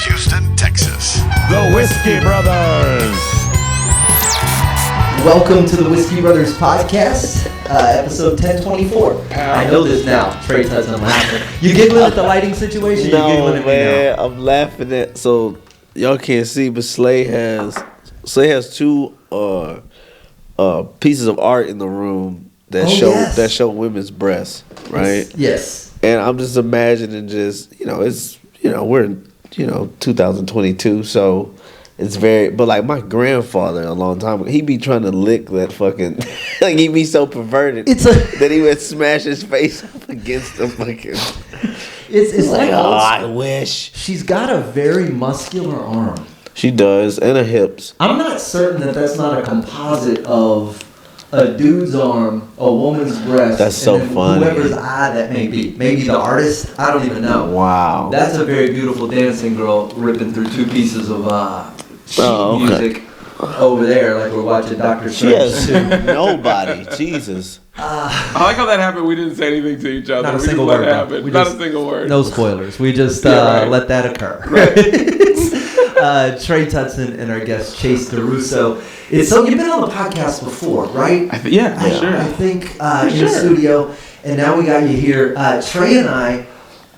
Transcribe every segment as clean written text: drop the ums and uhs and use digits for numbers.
Houston, Texas. The Whiskey Brothers. Welcome to the Whiskey Brothers podcast, episode 1024. I know this now. Trey Tubbs, I'm laughing. You giggling at the lighting situation? No, you giggling at man, me now? I'm laughing at. So y'all can't see, but Slay has two pieces of art in the room that show women's breasts, right? Yes. And I'm just imagining, we're in 2022, so. It's very, but like my grandfather a long time ago, he be trying to lick that fucking, like he be so perverted that he would smash his face up against the fucking. It's like I wish. She's got a very muscular arm. She does, and her hips. I'm not certain that that's not a composite of a dude's arm, a woman's breast. That's so and then funny. Whoever's eye that may be. Maybe the artist. I don't even know. Wow. That's a very beautiful dancing girl ripping through two pieces of music over there, like we're watching Dr. Strange. Nobody. Jesus. I like how that happened. We didn't say anything to each other. Not a single word. Not a single word. No spoilers. We just let that occur. Trey Tutson and our guest Chase DuRousseau. So you've been on the podcast before, right? Sure. I think in the studio, and now we got you here. Trey and I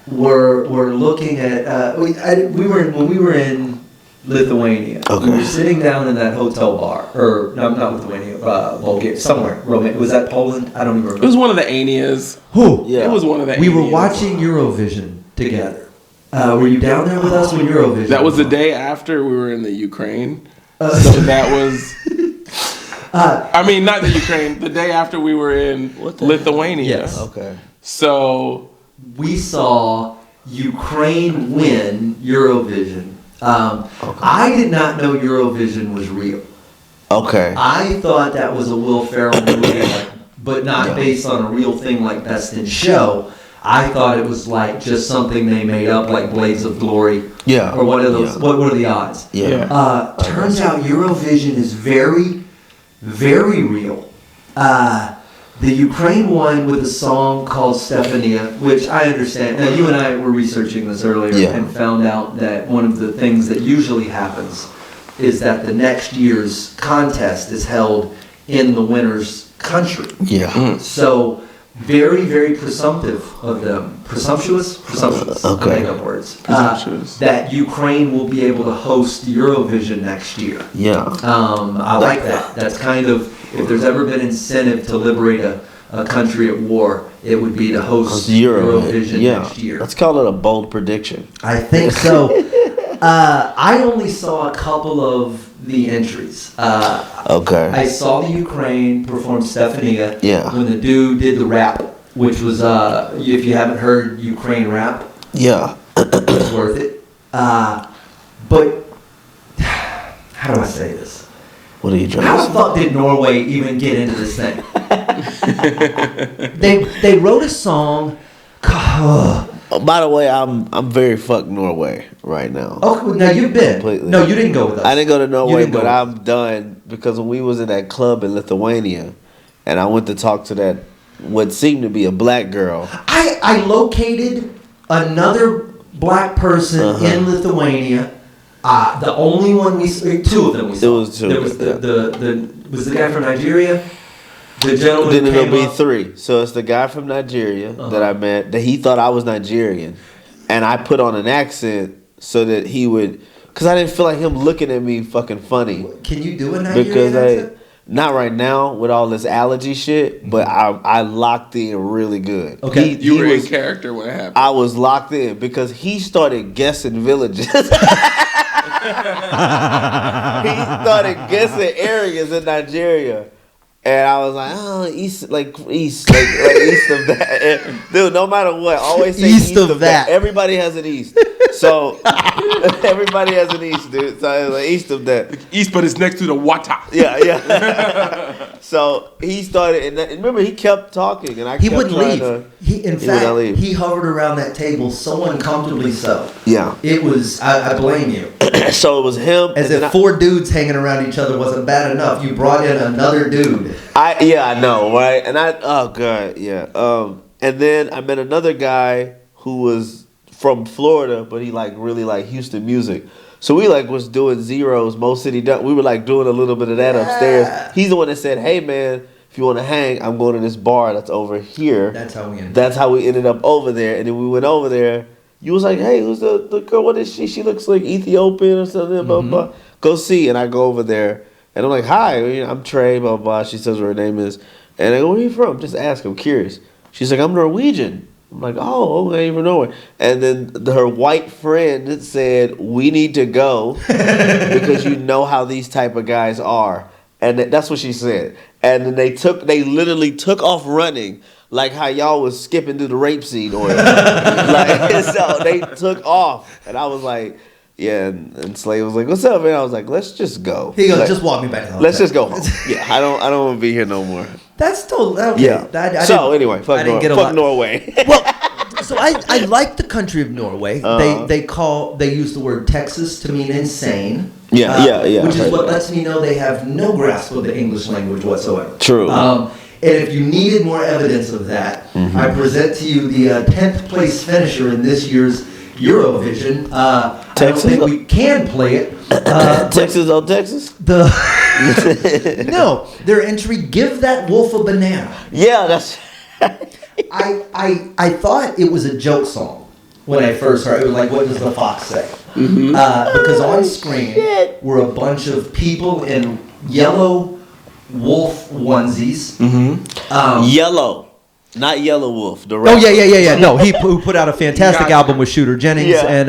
were looking at we were in Lithuania. Okay. We were sitting down in that hotel bar, or no, not Lithuania, Bulgaria, somewhere. Was that Poland? I don't even remember. It was one of the Anias. Yeah. It was one of the. We were Anias. watching Eurovision together. Were you down there with us when Eurovision? That was the day after we were in the Ukraine. So that was. I mean, not the Ukraine. The day after we were in Lithuania. Yes. Okay. So we saw Ukraine win Eurovision. I did not know Eurovision was real. Okay. I thought that was a Will Ferrell movie, but not based on a real thing like Best in Show. I thought it was like just something they made up, like Blades of Glory. Yeah. Or what are those? Yeah. What are the odds? Yeah. Turns out Eurovision is very, very real. The Ukraine won with a song called Stefania, which I understand. Now, you and I were researching this earlier and found out that one of the things that usually happens is that the next year's contest is held in the winner's country. Yeah. So, very, very presumptive of them. Presumptuous? Presumptuous. Okay. I make up words. Presumptuous. That Ukraine will be able to host Eurovision next year. Yeah. I like that. That's kind of, if there's ever been incentive to liberate a country at war, it would be to host Eurovision next year. Let's call it a bold prediction. I think so. I only saw a couple of the entries. Okay. I saw the Ukraine perform Stefania Yeah. when the dude did the rap, which was, if you haven't heard Ukraine rap, Yeah. it's worth it. But, how do I say this? What are you trying How to the say? fuck did Norway even get into this thing? They wrote a song. Oh, by the way, I'm very fuck Norway right now. Oh, now you've been. Completely. No, you didn't go with us. I didn't go to Norway, didn't go but with I'm done because when we was in that club in Lithuania, and I went to talk to that what seemed to be a black girl. I located another black person in Lithuania. The only one two of them we saw. It was two. There was was the guy from Nigeria. The gentleman Then it'll came be up. three. So it's the guy from Nigeria that I met that he thought I was Nigerian, and I put on an accent so that he would, because I didn't feel like him looking at me fucking funny. Can you do a Nigerian Because accent? not right now with all this allergy shit, but I locked in really good. Okay. you were in character when it happened. I was locked in because he started guessing villages. He started guessing areas in Nigeria. And I was like, oh, east of that. And, dude, no matter what, always say east of that. Everybody has an east. So, everybody has an east, dude. So, I was like, east of that. East, but it's next to the water. Yeah. So, he started, and remember, he kept talking, and I He kept wouldn't trying leave. to... In fact, he hovered around that table so uncomfortably so. Yeah. It was, I blame you. So, it was him. As if four dudes hanging around each other wasn't bad enough. You brought in another dude. I know, right? And oh god, yeah. And then I met another guy who was from Florida, but he like really like Houston music. So we like was doing zeros, Mo City Dunk. We were like doing a little bit of that upstairs. He's the one that said, "Hey man, if you want to hang, I'm going to this bar that's over here." That's how we ended. That's how we ended up over there. And then we went over there. You was like, "Hey, who's the girl? What is she? She looks like Ethiopian or something." Blah blah. Go see. And I go over there, and I'm like, "Hi, I'm Trey." Blah blah. She says what her name is, and I go, "Where are you from?" Just ask. I'm curious. She's like, "I'm Norwegian." I'm like, "Oh, okay, from Norway." And then her white friend said, "We need to go because you know how these type of guys are." And that's what she said. And then they literally took off running like how y'all was skipping through the rapeseed oil. Like, so they took off, and I was like, yeah. And Slade was like, "What's up, man?" I was like, "Let's just go." He goes, like, "Just walk me back to the hotel." Let's just go home. Yeah, I don't want to be here no more. That's totally okay. Yeah. So anyway, fuck Norway. Well, so I like the country of Norway. They use the word Texas to mean insane. Yeah. Which is what lets me know they have no grasp of the English language whatsoever. True. And if you needed more evidence of that, I present to you the 10th place finisher in this year's Eurovision. Texas? I don't think we can play it. Texas on Texas? No, their entry, "Give That Wolf a Banana." Yeah, that's... I thought it was a joke song when I first heard it. It was like, "What does the fox say?" Because on screen were a bunch of people in yellow wolf onesies. Yellow, not Yellow Wolf. The rapper. Yeah. No, who put out a fantastic album with Shooter Jennings. And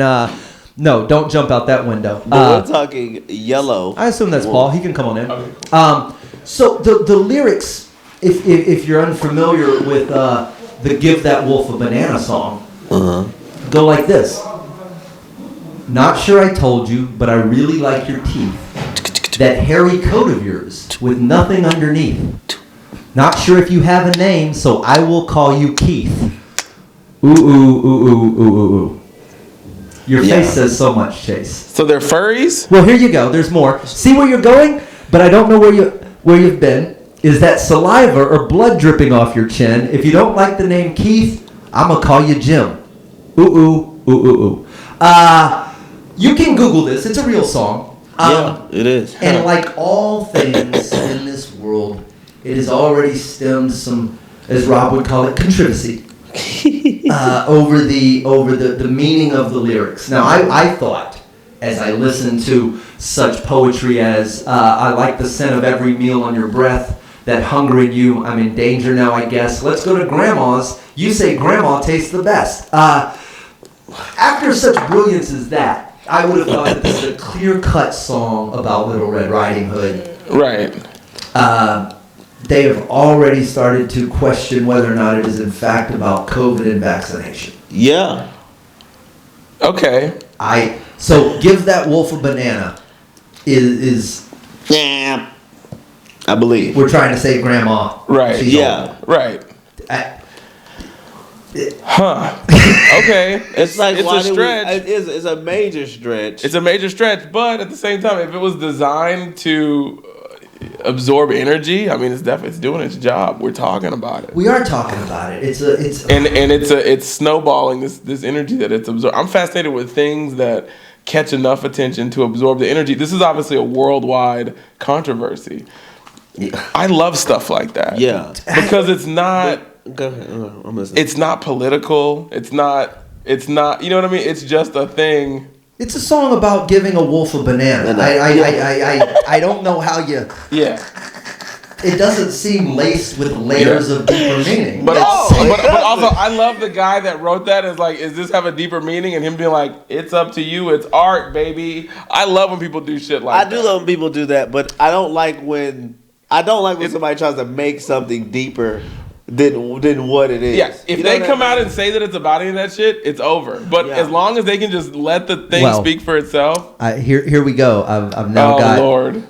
no, don't jump out that window. We're talking Yellow. I assume that's Wolf. Paul. He can come on in. Okay, cool. So the lyrics, if you're unfamiliar with the "Give That Wolf a Banana" song, go like this. "Not sure I told you, but I really like your teeth. That hairy coat of yours with nothing underneath. Not sure if you have a name, so I will call you Keith. Ooh, ooh, ooh, ooh, ooh, ooh, ooh." Your face says so much, Chase. So they're furries? Well, here you go. There's more. See where you're going, but I don't know where you've been. Is that saliva or blood dripping off your chin? If you don't like the name Keith, I'm gonna call you Jim. Ooh, ooh, ooh, ooh, ooh. You can Google this. It's a real song. Yeah, it is. And like all things in this world, it has already stemmed some, as Rob would call it, controversy over the meaning of the lyrics. Now, I thought, as I listened to such poetry as "I like the scent of every meal on your breath, that hunger in you, I'm in danger now, I guess. Let's go to Grandma's. You say Grandma tastes the best." After such brilliance as that, I would have thought that this is a clear-cut song about Little Red Riding Hood. Right. They have already started to question whether or not it is in fact about COVID and vaccination. Yeah. Okay. So "Give That Wolf a Banana" is Yeah. I believe. we're trying to say Grandma. Right. She's Yeah. Right. Huh. Okay. It's like it's why a did stretch. It's a major stretch. It's a major stretch, but at the same time, if it was designed to absorb energy, I mean, it's doing its job. We're talking about it. We are talking about it. It's snowballing this energy that it's absorbed. I'm fascinated with things that catch enough attention to absorb the energy. This is obviously a worldwide controversy. Yeah. I love stuff like that. Yeah, because it's not. Go ahead. I'm listening. It's not political. It's not. You know what I mean? It's just a thing. It's a song about giving a wolf a banana. I don't know how you. Yeah. It doesn't seem laced with layers of deeper meaning. But also, I love the guy that wrote that. Is like, is this have a deeper meaning? And him being like, it's up to you. It's art, baby. I love when people do shit like that. I do love when people do that, but I don't like when somebody tries to make something deeper than what it is. Yeah, if they come out and say that it's about any of that shit, it's over. But as long as they can just let the thing speak for itself. Here we go. I've now got. Oh, Lord.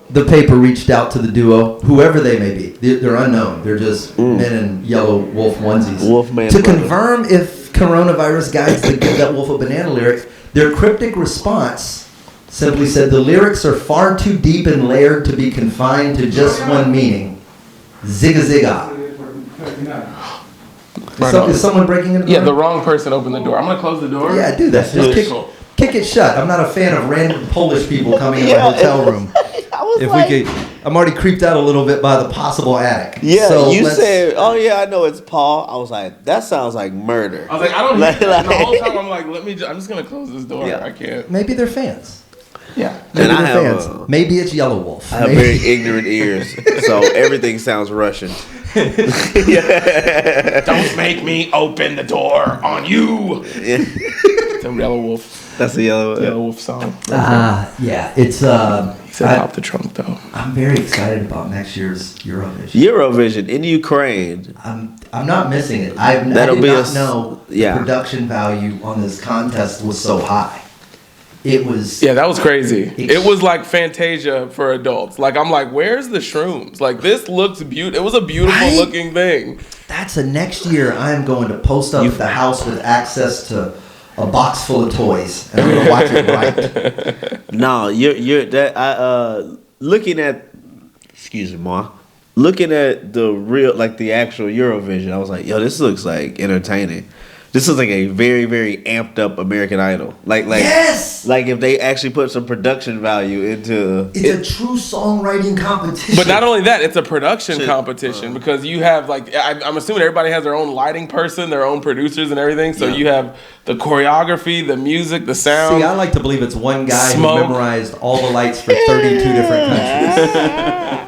The paper reached out to the duo, whoever they may be. They're unknown. They're just men in yellow wolf onesies. Wolfman to confirm if coronavirus guides the "Give That Wolf a Banana" lyrics, their cryptic response simply said, "The lyrics are far too deep and layered to be confined to just one meaning. Zigga zigga." Is someone breaking into the Yeah, door? the wrong person opened the door. I'm gonna close the door. Yeah, do that. Just kick it shut. I'm not a fan of random Polish people coming in my hotel room. I'm already creeped out a little bit by the possible attic. Yeah, so you said, "Oh yeah, I know it's Paul." I was like, "That sounds like murder." I was like, "I don't." And the whole time I'm like, I'm just gonna close this door. Yeah. I can't. Maybe they're fans. Yeah, maybe they're fans. Maybe it's Yellow Wolf. I have very ignorant ears, so everything sounds Russian. Don't make me open the door on you. Yeah. It's a Yellow Wolf. That's a Yellow Wolf song. Yeah, it's. He said pop the trunk though. I'm very excited about next year's Eurovision. Eurovision in Ukraine. I'm not missing it. I did not know the production value on this contest was so high. It was. Yeah, that was crazy. It was like Fantasia for adults. Like, I'm like, where's the shrooms? Like, this looks beautiful. It was a beautiful looking thing. That's a next year I am going to post up at the house with access to a box full of toys, and I'm gonna watch it right. No, you're that. Looking at, excuse me, Ma. Looking at the real, like the actual Eurovision, I was like, yo, this looks like entertaining. This is like a very, very amped up American Idol. Like yes! Like if they actually put some production value into it's a true songwriting competition. But not only that, it's a production competition because you have like I'm assuming everybody has their own lighting person, their own producers and everything. So you have the choreography, the music, the sound. See, I like to believe it's one guy who memorized all the lights for 32 different countries.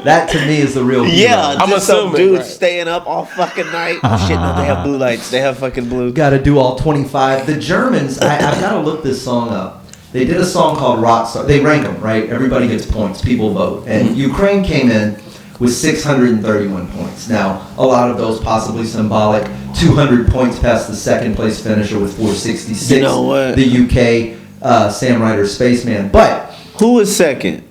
That to me is the real hero. Yeah, I'm assuming dude staying up all fucking night. Shit, no, they have blue lights. They have fucking blue. Got to do all 25. The Germans, I've got to look this song up. They did a song called Rock Star. They rank them, right? Everybody gets points. People vote. And Ukraine came in with 631 points. Now, a lot of those possibly symbolic. 200 points past the second place finisher with 466. You know what? The UK, Sam Ryder Spaceman. But who was second?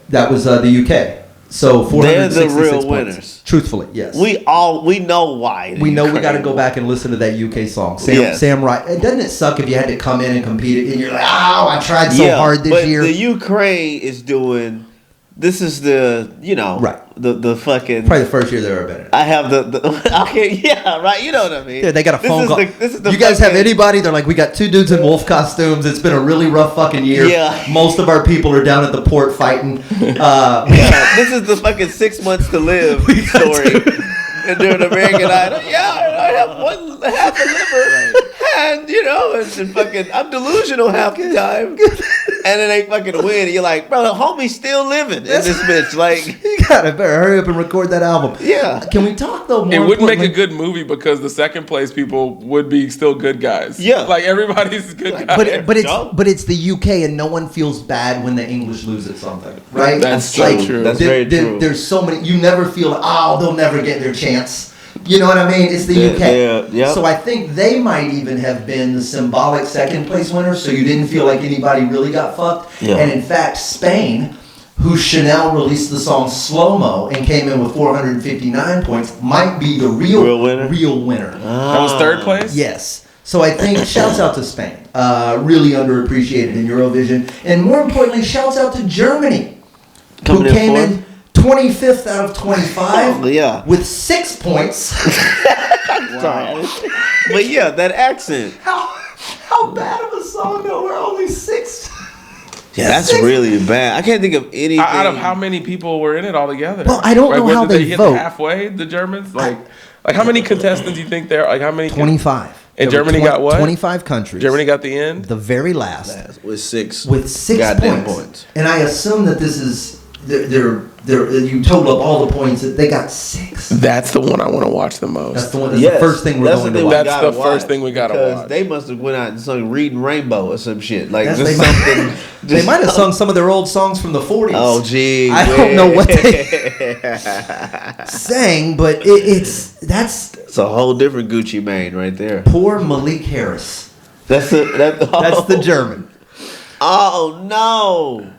That was the UK. So 466 they're the real points. winners. Truthfully, yes. We know why. We know we got to go back and listen to that UK song. Sam Ryder. Doesn't it suck if you had to come in and compete and you're like, oh, I tried so hard this year. But the Ukraine is doing. This is the the fucking probably the first year they were better. I have the okay, yeah, right. You know what I mean? Yeah, they got a phone call. You guys have anybody? They're like, we got 2 dudes in wolf costumes. It's been a really rough fucking year. Yeah. Most of our people are down at the port fighting. This is the fucking 6 months to live story. And during American Idol, I have half a liver, and and fucking, I'm delusional half the time, and then they fucking win, and you're like, bro, the homie's still living in this bitch. Like, you gotta better hurry up and record that album. Yeah. Can we talk though? More it wouldn't make a good movie because the second place people would be still good guys. Yeah, like everybody's good guys. But it's the UK, and no one feels bad when the English lose at something, right? That's so true. That's very true. There's so many. You never feel like, they'll never get their chance. You know what I mean? It's the UK. Yeah. So I think they might even have been the symbolic second place winners, so you didn't feel like anybody really got fucked. Yeah. And in fact, Spain, who Chanel released the song Slow Mo and came in with 459 points, might be the real winner. That was third place? Yes. So I think shouts out to Spain. Really underappreciated in Eurovision. And more importantly, shouts out to Germany, who came in 25th out of 25 with 6 points. Sorry. But yeah, that accent. How bad of a song though? We're only 6. Yeah, that's really bad. I can't think of anything. Out of how many people were in it altogether? Well, I don't know how they hit vote. Halfway, the Germans? Like how many contestants do you think there? Like how many? 25. And Germany got what? 25 countries. Germany got the end? The very last. With 6. With 6 goddamn points. And I assume that this is you total up all the points. They got 6. That's the one I want to watch the most. That's the one. That's the first thing we're going to watch. That's the first thing we gotta watch. They must have went out and sung "Reading Rainbow" or some shit. Like they something. They might have sung some of their old songs from the 40s. Oh, gee, I don't know what they sang, but it's a whole different Gucci Mane right there. Poor Malik Harris. That's the German. Oh no.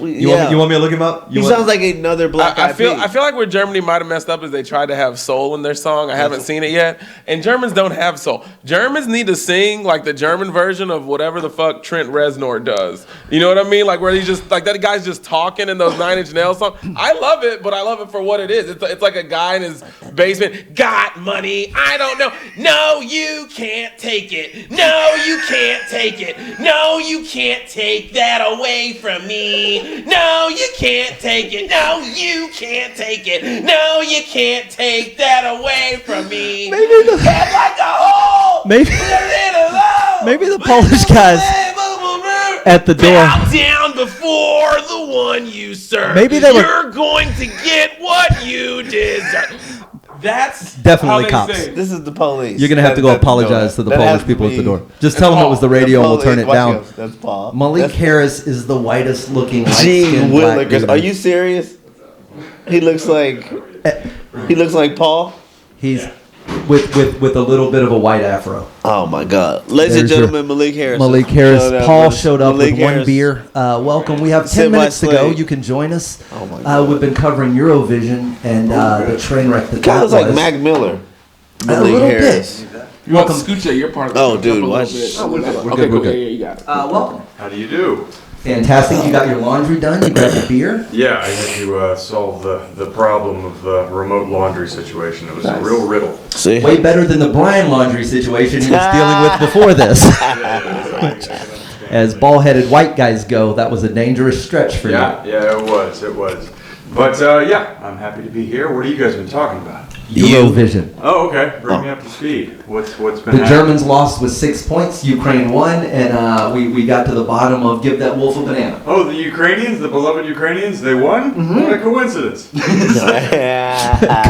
You want me to look him up? He sounds like another Black I Eyed feel Peas. like where Germany might have messed up is they tried to have soul in their song. I haven't seen it yet, and Germans don't have soul. Germans need to sing like the German version of whatever the fuck Trent Reznor does. You know what I mean? Like where he's just like that guy's just talking in those 9 Inch Nails songs. I love it, but I love it for what it is. It's like a guy in his basement. Got money? I don't know. No, you can't take it. No, you can't take it. No, you can't take that away from me. No, you can't take it. No, you can't take it. No, you can't take that away from me. Maybe the Head like a hole. maybe the Polish guys at the door. Bow down before the one you serve. Maybe they were- You're going to get what you deserve. That's Definitely how they cops. sing. This is the police. You're gonna have to go apologize to the Polish people at the door. Just tell them it was the radio and we'll turn it down. That's Paul. Malik Harris is the whitest looking Gee light-skinned black Willikers. dude. Are you serious? He looks like Paul. He's with a little bit of a white afro. Oh my God, ladies and There's your- gentlemen, Malik Harris. Malik Harris. Paul showed up Malik with one Harris. beer. Welcome. We have 10 Sit by minutes to go. Slade. You can join us. Oh my God. We've been covering Eurovision and the train wreck that Kind of was. looks like Mac Miller. A Malik little Harris. bit. You want to scoot your part of the Oh, up dude, a watch. little We're bit. good, Okay, we're cool. good. Yeah, you got it. Welcome. How do you do? Fantastic. You got your laundry done. You got your beer. Yeah, I had to solve the problem of the remote laundry situation. It was a real riddle. See, Way better than the Brian laundry situation he was dealing with before this. As ball-headed white guys go, that was a dangerous stretch for you. Yeah, it was. But yeah, I'm happy to be here. What have you guys been talking about? Eurovision. Oh, okay. Bring me up to speed. What's been The happening? Germans lost with 6 points. Ukraine won, and we got to the bottom of give that wolf a banana. Oh, the Ukrainians, the beloved Ukrainians, they won? What a coincidence.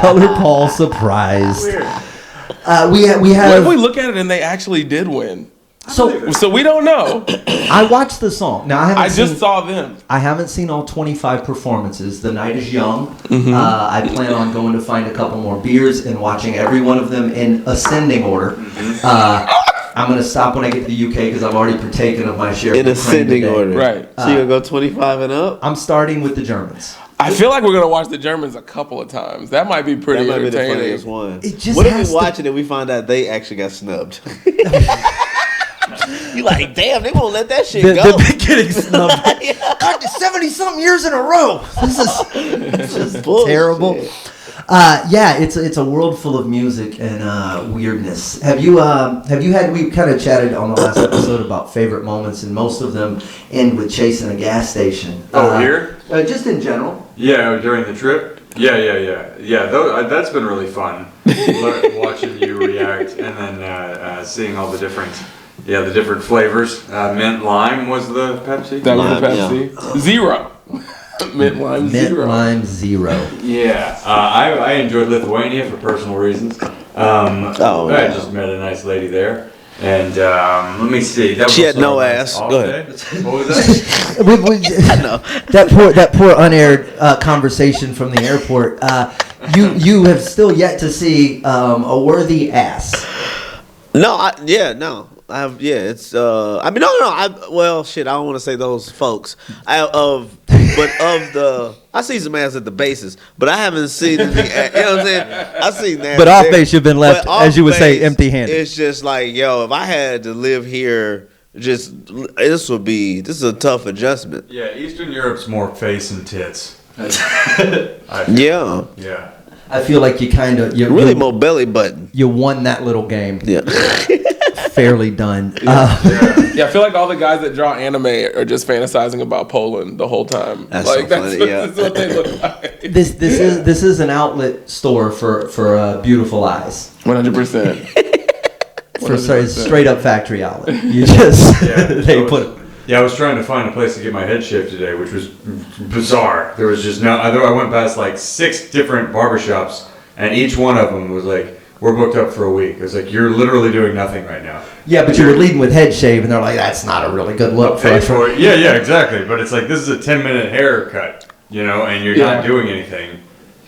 Color Paul surprised. Weird. We What have if we look at it and they actually did win? so So we don't know. I watched the song. Now I just saw them. I haven't seen all 25 performances. The night is young. Mm-hmm. I plan on going to find a couple more beers and watching every one of them in ascending order. I'm going to stop when I get to the UK because I've already partaken of my share. in of Ukraine ascending today. order. Right. So you gonna go 25 and up? I'm starting with the Germans. I feel like we're gonna watch the Germans a couple of times. That might be pretty That might be the entertaining. funniest one. It just What if has we to- watching it? We find out they actually got snubbed. You like, damn, they won't let that shit go. They're getting snubbed. God, 70-something years in a row. This is Bullshit. terrible. Yeah, it's a world full of music and weirdness. Have you had? We kind of chatted on the last episode about favorite moments, and most of them end with chasing a gas station. Oh, here? Just in general. Yeah, during the trip? Yeah. That's been really fun. Watching you react and then seeing all the different flavors. Mint lime was the Pepsi. That was the Lime, Pepsi. Zero. Mint lime Mint zero. lime zero. Yeah, I enjoyed Lithuania for personal reasons. I just met a nice lady there. And let me see. That was She had also no a nice ass. off Go day. ahead. What was that? I know that poor unaired conversation from the airport. You have still yet to see a worthy ass. No. I have. Yeah, it's. I mean, no. I don't want to say those folks. I see some ass at the bases, but I haven't seen. You know what I'm saying? I seen that. But off there. base, you've been left, But as you would off say, base, empty-handed. It's just like, yo, if I had to live here, this is a tough adjustment. Yeah, Eastern Europe's more face and tits. Yeah, Yeah. I feel like you really more belly button. you won that little game. Yeah. Fairly done. Yeah, I feel like all the guys that draw anime are just fantasizing about Poland the whole time. That's like so funny, yeah. that's what they look like. This is an outlet store for beautiful eyes. 100%. For straight up factory outlet. You just they put. Yeah, I was trying to find a place to get my head shaved today, which was bizarre. There was just I went past like 6 different barbershops, and each one of them was like, we're booked up for a week. It was like, you're literally doing nothing right now. Yeah, but you were leading with head shave, and they're like, that's not a really good look for Pay us. for it. Yeah, exactly. But it's like, this is a 10-minute haircut, and you're not doing anything.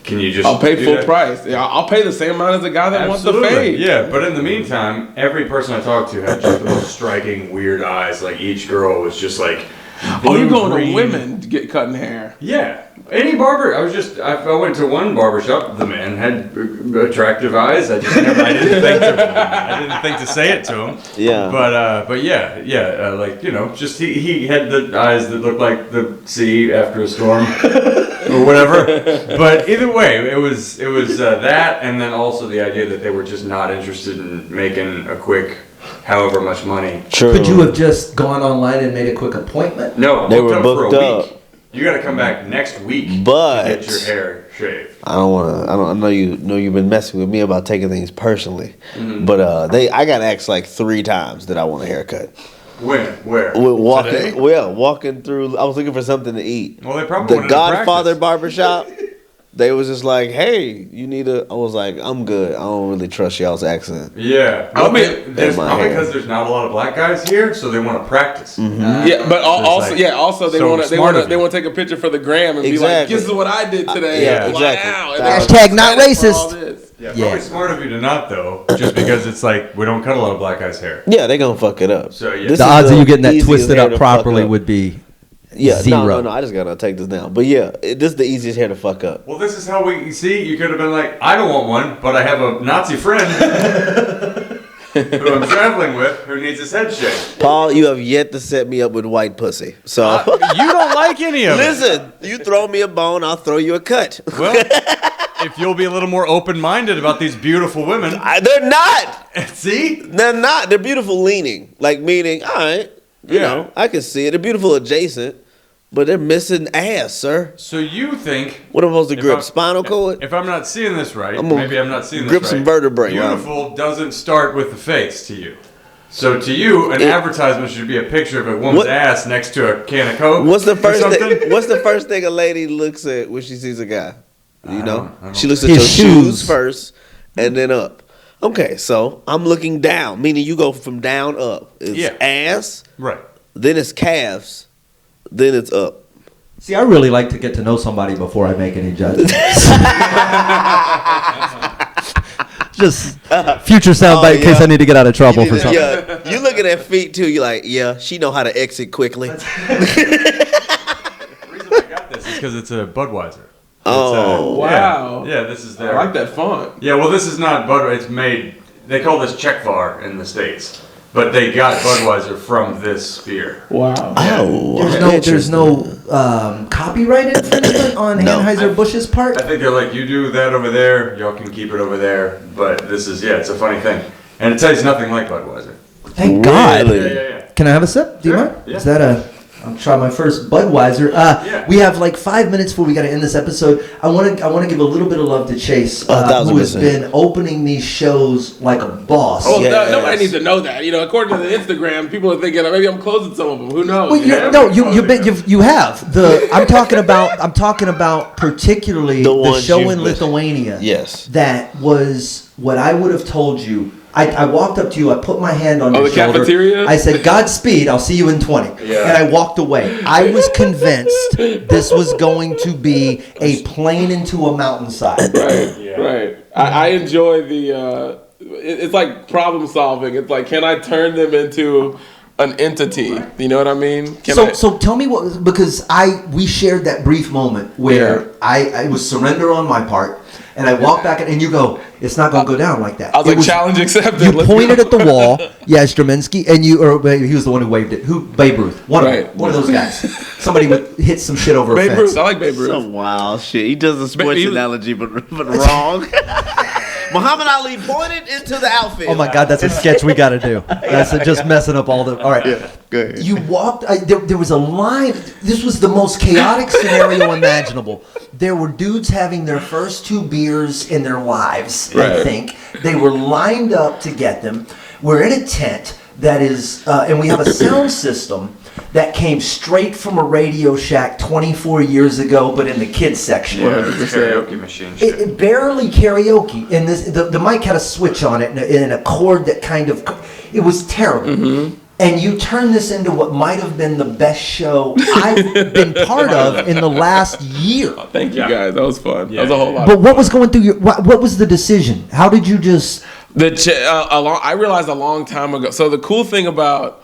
can you just? I'll pay do full that? price. Yeah, I'll pay the same amount as the guy that Absolutely. wants the fade. Yeah, but in the meantime, every person I talked to had just the most striking, weird eyes. Like each girl was just like. Oh, you're going blue-green. to women to get cutting hair? Yeah. Any barber. I went to one barber shop. The man had attractive eyes. I didn't think to say it to him. Yeah. But yeah. Like, you know, just he had the eyes that looked like the sea after a storm or whatever. But either way, it was that, and then also the idea that they were just not interested in making a quick, however much money. True. Could you have just gone online and made a quick appointment? No, They were up booked for a up. week. You got to come back next week But- to get your hair shaved. I know you've been messing with me about taking things personally, but I got asked like 3 times that I want a haircut. When? Where? Walking, Today? walking through. I was looking for something to eat. Well, they probably The wanted to Godfather practice. barbershop. They was just like, "Hey, you need a." I was like, "I'm good. I don't really trust y'all's accent." Yeah. I mean, there's my probably hair. because there's not a lot of black guys here, so they want to practice. Yeah, but also they so want to smart of you. take a picture for the gram and be like, Exactly. "This is what I did today." Yeah, Wow. exactly. And then Hashtag not credit for racist. all this. Yeah, Yeah. probably smart of you to not though, just because it's like we don't cut a lot of black guys' hair. Yeah, they gonna fuck it up. So yeah. This The is odds of the you getting that easiest twisted hair up to properly fuck up. would be Yeah, zero. no. I just gotta take this down. But yeah, this is the easiest hair to fuck up. Well, this is how we see. You could have been like, I don't want one, but I have a Nazi friend who I'm traveling with who needs his head shaved. Paul, you have yet to set me up with white pussy. So You don't like any of listen, you throw me a bone, I'll throw you a cut. Well, if you'll be a little more open-minded about these beautiful women, They're not. see? They're not. They're beautiful leaning. Like meaning, all right, you Yeah. know, I can see it. They're beautiful adjacent, but they're missing ass, sir. So you think What am I supposed to If grip? I'm- Spinal cord? if I'm not seeing this right, I'm gonna maybe I'm not seeing this grip right. some vertebrae, Beautiful doesn't start with the face to you. So to you, an advertisement should be a picture of a woman's What- ass next to a can of Coke. What's the or first something? thing? What's the first thing a lady looks at when she sees a guy? You know, I don't she looks at His your shoes shoes. first, and then up. Okay, so I'm looking down, meaning you go from down up. It's Yeah. ass, Right. then it's calves, then it's up. See, I really like to get to know somebody before I make any judgments. Just future soundbite in case I need to get out of trouble for something. Yeah, you looking at feet too. You're like, yeah, she know how to exit quickly. The reason I got this is because it's a Budweiser. Oh, Wow. Yeah, this is I their. like that font. Yeah, well, this is not Budweiser. It's made. They call this Czech bar in the States, but they got Budweiser from this beer. Wow. Oh, There's no copyright infringement on No. Anheuser-Busch's part? I think they're like, you do that over there, y'all can keep it over there. But this is, it's a funny thing, and it tastes nothing like Budweiser. Thank God. Really? Yeah. Can I have a sip? Do you Sure, mind? yeah. Is that I'll try my first Budweiser. Yeah. We have like 5 minutes before we got to end this episode. I want to give a little bit of love to Chase, who has 1,000%. been opening these shows like a boss. Oh, Yes. nobody needs to know that. You know, according to the Instagram, people are thinking maybe I'm closing some of them. Who knows? Well, You know? no, you have the. I'm talking about particularly The the ones show you've in missed. Lithuania. Yes. That was what I would have told you. I walked up to you. I put my hand on your the shoulder. cafeteria? I said, "Godspeed. I'll see you in 20." Yeah. And I walked away. I was convinced this was going to be a plane into a mountainside. Right. Yeah. Right. I enjoy the. It's like problem solving. It's like, can I turn them into an entity? You know what I mean? So tell me what, because we shared that brief moment where I was surrender on my part, and I walked back and you go, it's not going to go down like that. I was like, challenge accepted. You Let's pointed go. at the wall, Straminsky, and he was the one who waved it. Babe Ruth, one Right. of those guys. Somebody would hit some shit over a Babe fence. Ruth. I like Babe Ruth. Some wild shit. He does a sports he was- analogy, but wrong. Muhammad Ali pointed into the outfield. Oh my God, that's a sketch we got to do. That's just messing up all the. All right. Yeah, go ahead. You walked. There was a line. This was the most chaotic scenario imaginable. There were dudes having their first 2 beers in their lives. I Right. think they were lined up to get them. We're in a tent that is, and we have a sound system that came straight from a Radio Shack 24 years ago, but in the kids section. Yeah, the karaoke machine. It barely karaoke, and the mic had a switch on it and a cord that kind of. It was terrible. And you turn this into what might have been the best show I've been part of in the last year. Oh, thank you guys. That was fun. That was a whole lot. But what was going through your? What was the decision? How did you just? I realized a long time ago. So the cool thing about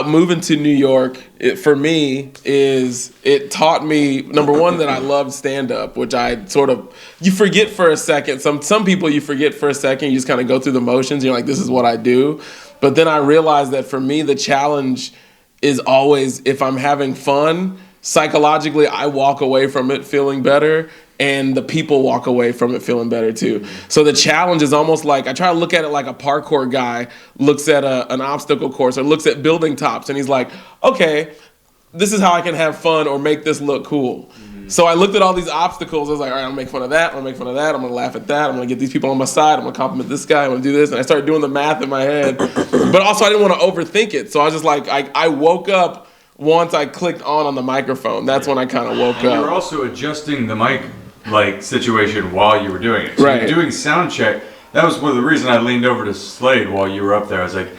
moving to New York, for me, is it taught me, number one, that I loved stand-up, which I sort of, you forget for a second. Some people you forget for a second. You just kind of go through the motions. You're like, this is what I do. But then I realized that for me, the challenge is always, if I'm having fun, psychologically, I walk away from it feeling better, and the people walk away from it feeling better too. So the challenge is almost like, I try to look at it like a parkour guy looks at an obstacle course or looks at building tops, and he's like, okay, this is how I can have fun or make this look cool. So I looked at all these obstacles. I was like, all right, I'm gonna make fun of that. I'm gonna make fun of that. I'm gonna laugh at that. I'm gonna get these people on my side. I'm gonna compliment this guy. I'm gonna do this. And I started doing the math in my head. But also I didn't want to overthink it. So I was just like, I woke up once I clicked on the microphone. That's when I kind of woke up. You were also adjusting the mic situation while you were doing it. So right. You're doing sound check. That was one of the reasons I leaned over to Slade while you were up there. I was like,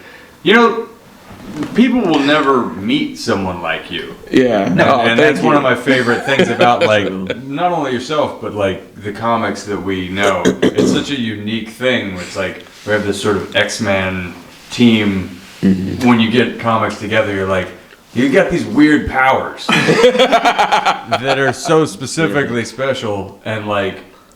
people will never meet someone like you. Yeah. And that's one of my favorite things about not only yourself, but the comics that we know. It's such a unique thing. It's like we have this sort of X-Men team. Mm-hmm. When you get comics together, you're like, you got these weird powers that are so specifically special and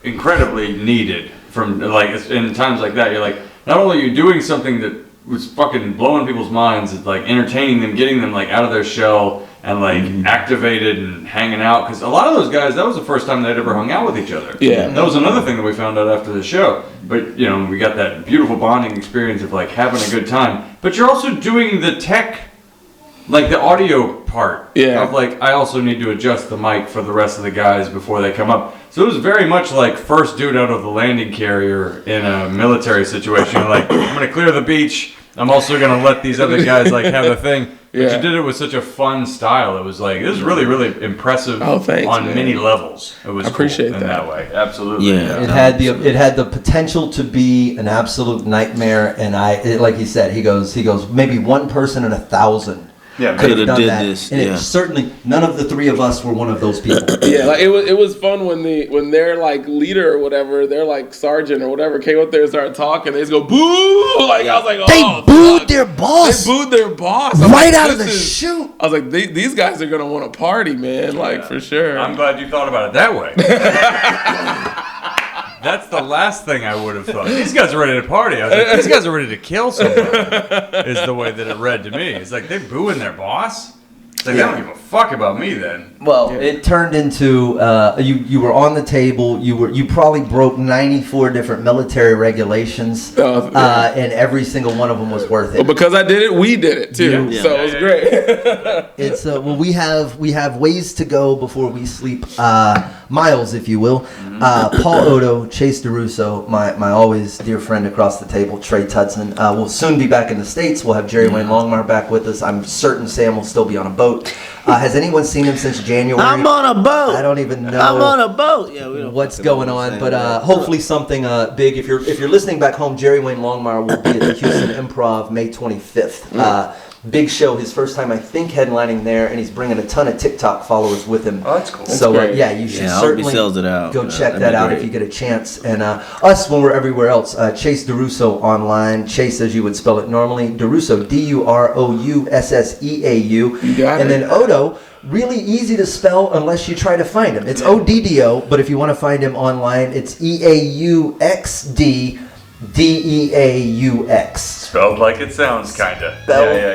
incredibly needed from in times like that. You're like, not only are you doing something that was fucking blowing people's minds, it's entertaining them, getting them out of their shell and activated and hanging out, because a lot of those guys, that was the first time they'd ever hung out with each other. Yeah, that was another thing that we found out after the show. But we got that beautiful bonding experience of having a good time. But you're also doing the tech, the audio part. Yeah. Of I also need to adjust the mic for the rest of the guys before they come up. So it was very much first dude out of the landing carrier in a military situation. I'm gonna clear the beach. I'm also gonna let these other guys have a thing. But you did it with such a fun style. It was it was really, really impressive on many levels. It was I appreciate cool that. in that way. Absolutely. Yeah. It had the potential to be an absolute nightmare, and like he said, he goes maybe one person in 1,000. Yeah, could have done did that. this. And it certainly none of the three of us were one of those people. Yeah, it was fun when their leader or whatever, their sergeant or whatever came up there and started talking. They just go boo! I was like, oh, they booed their boss. They booed their boss right out of the chute. I was like, these guys are gonna want to party, man, for sure. I'm glad you thought about it that way. That's the last thing I would have thought. These guys are ready to party. I was like, these guys are ready to kill someone, is the way that it read to me. It's they're booing their boss? It's they don't give a fuck about me then. Well, it turned into, you were on the table, you probably broke 94 different military regulations, and every single one of them was worth it. Well, because I did it, we did it too, so it was great. It's, we have ways to go before we sleep, miles, if you will. Paul Oddo, Chase DuRousseau, my always dear friend across the table, Trey Tudson, will soon be back in the States. We'll have Jerry Wayne Longmire back with us. I'm certain Sam will still be on a boat. Has anyone seen him since January? I'm on a boat. I don't even know. I'm on a boat. Yeah, we don't what's going on, but hopefully something big. If you're listening back home, Jerry Wayne Longmire will be at the Houston Improv May 25th. Big show, his first time I think headlining there, and he's bringing a ton of TikTok followers with him. Oh, that's cool. So you should certainly sells it out. go check that out if you get a chance. And us when we're everywhere else, Chase DuRousseau online. Chase as you would spell it normally. DuRousseau, DuRousseau. You got and it. then Oddo, really easy to spell unless you try to find him. It's Oddo, but if you want to find him online, it's EAUXD. DEAUX. Spelled like it sounds, kinda.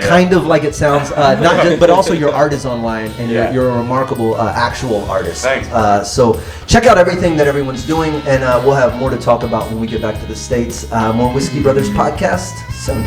Kind of like it sounds. Not just, but also your art is online, and you're a remarkable actual artist. Thanks. So check out everything that everyone's doing, and we'll have more to talk about when we get back to the States. More Whiskey Brothers podcast soon.